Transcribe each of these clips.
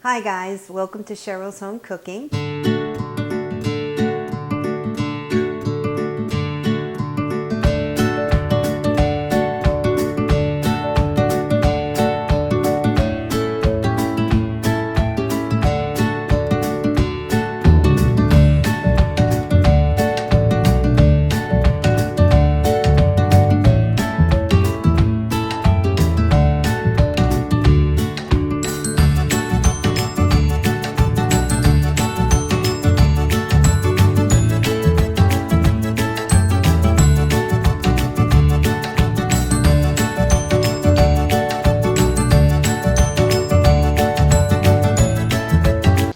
Hi guys, welcome to Cheryl's Home Cooking.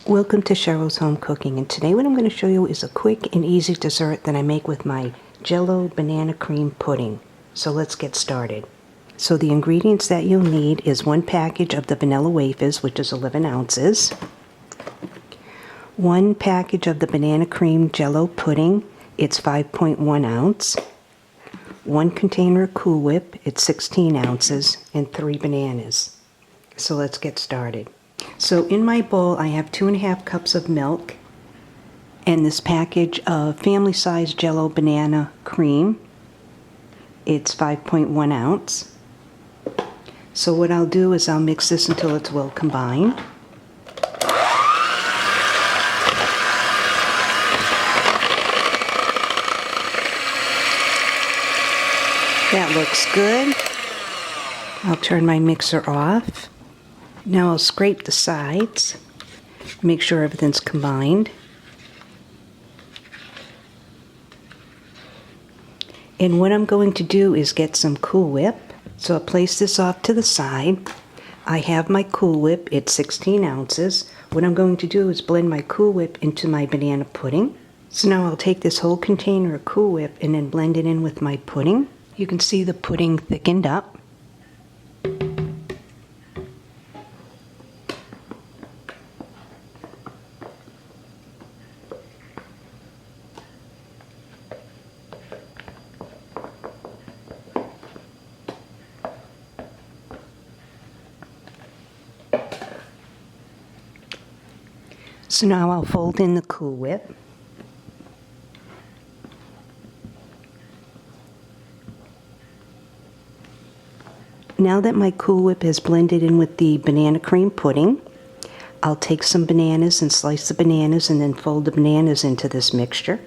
Welcome to Cheryl's Home Cooking, and today what I'm going to show you is a quick and easy dessert that I make with my Jell-O banana cream pudding. So let's get started. So the ingredients that you'll need is 1 package of the vanilla wafers, which is 11 ounces, 1 package of the banana cream Jell-O pudding, it's 5.1 ounce, 1 container of Cool Whip, it's 16 ounces, and 3 bananas. So let's get started. So in my bowl I have 2.5 cups of milk and this package of family size Jell-O banana cream. It's 5.1 ounce. So what I'll do is I'll mix this until it's well combined. That looks good. I'll turn my mixer off. Now I'll scrape the sides, make sure everything's combined. And what I'm going to do is get some Cool Whip. So I'll place this off to the side. I have my Cool Whip, it's 16 ounces. What I'm going to do is blend my Cool Whip into my banana pudding. So now I'll take this whole container of Cool Whip and then blend it in with my pudding. You can see the pudding thickened up. So now I'll fold in the Cool Whip. Now that my Cool Whip is blended in with the banana cream pudding, I'll take some bananas and slice the bananas and then fold the bananas into this mixture.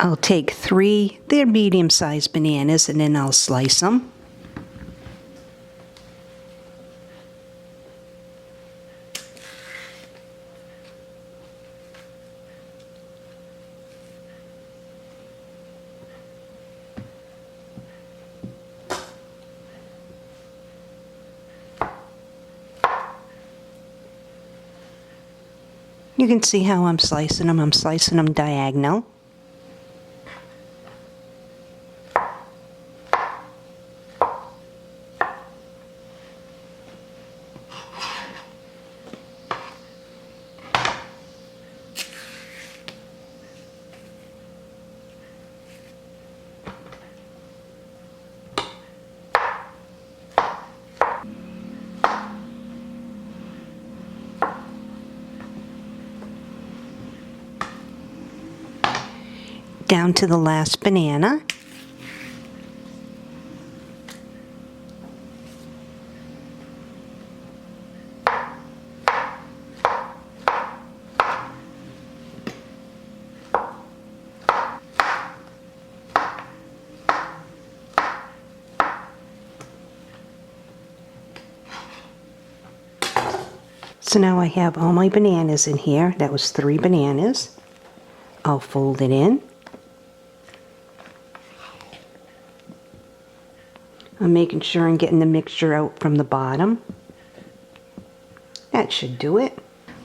I'll take 3, they're medium-sized bananas, and then I'll slice them. You can see how I'm slicing them. I'm slicing them diagonal. Down to the last banana. So now I have all my bananas in here. That was 3 bananas. I'll fold it in. I'm making sure I'm getting the mixture out from the bottom. That should do it.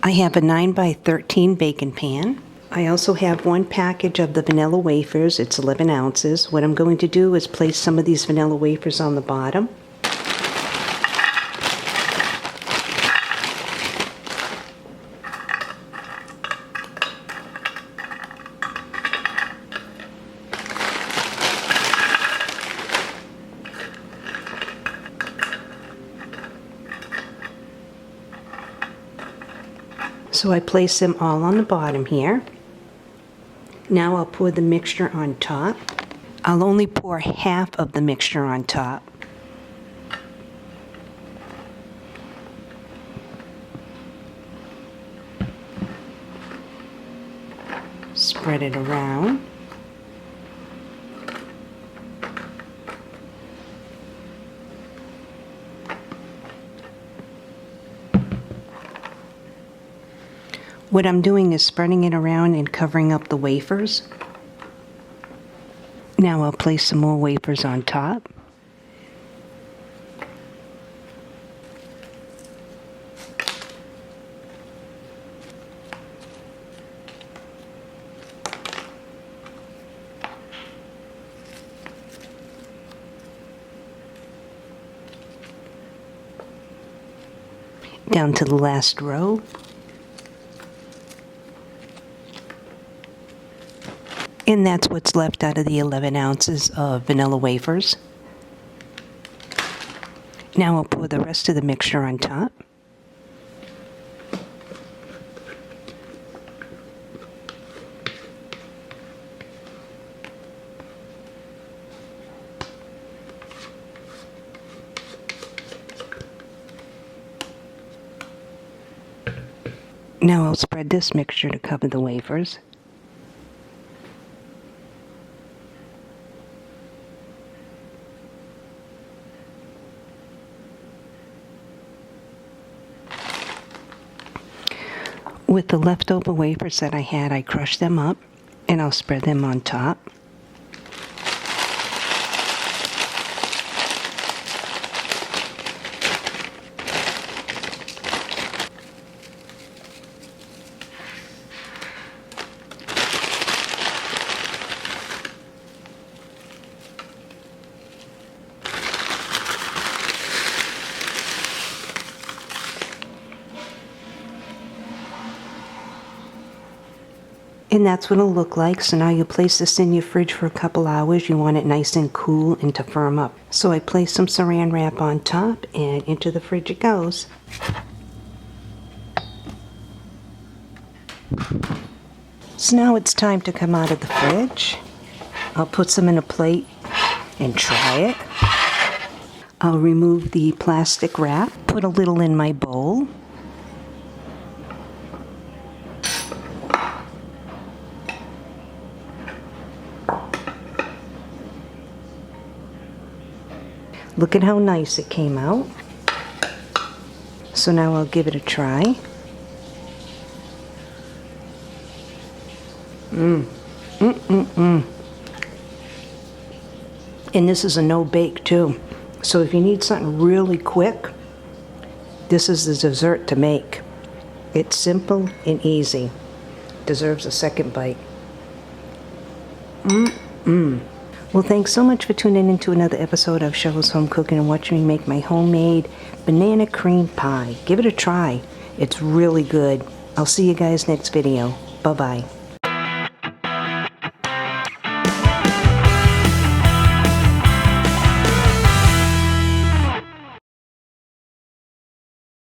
I have a 9 by 13 baking pan. I also have 1 package of the vanilla wafers. It's 11 ounces. What I'm going to do is place some of these vanilla wafers on the bottom. So I place them all on the bottom here. Now I'll pour the mixture on top. I'll only pour half of the mixture on top. Spread it around. What I'm doing is spreading it around and covering up the wafers. Now I'll place some more wafers on top. Down to the last row. And that's what's left out of the 11 ounces of vanilla wafers. Now I'll pour the rest of the mixture on top. Now I'll spread this mixture to cover the wafers. With the leftover wafers that I had, I crushed them up and I'll spread them on top. And that's what it'll look like. So now you place this in your fridge for a couple hours. You want it nice and cool and to firm up. So I place some saran wrap on top and into the fridge it goes. So now it's time to come out of the fridge. I'll put some in a plate and try it. I'll remove the plastic wrap, put a little in my bowl. Look at how nice it came out. So now I'll give it a try. And this is a no bake too. So if you need something really quick, this is the dessert to make. It's simple and easy. Deserves a second bite. Well, thanks so much for tuning in to another episode of Cheryls Home Cooking and watching me make my homemade banana cream pie. Give it a try. It's really good. I'll see you guys next video. Bye-bye.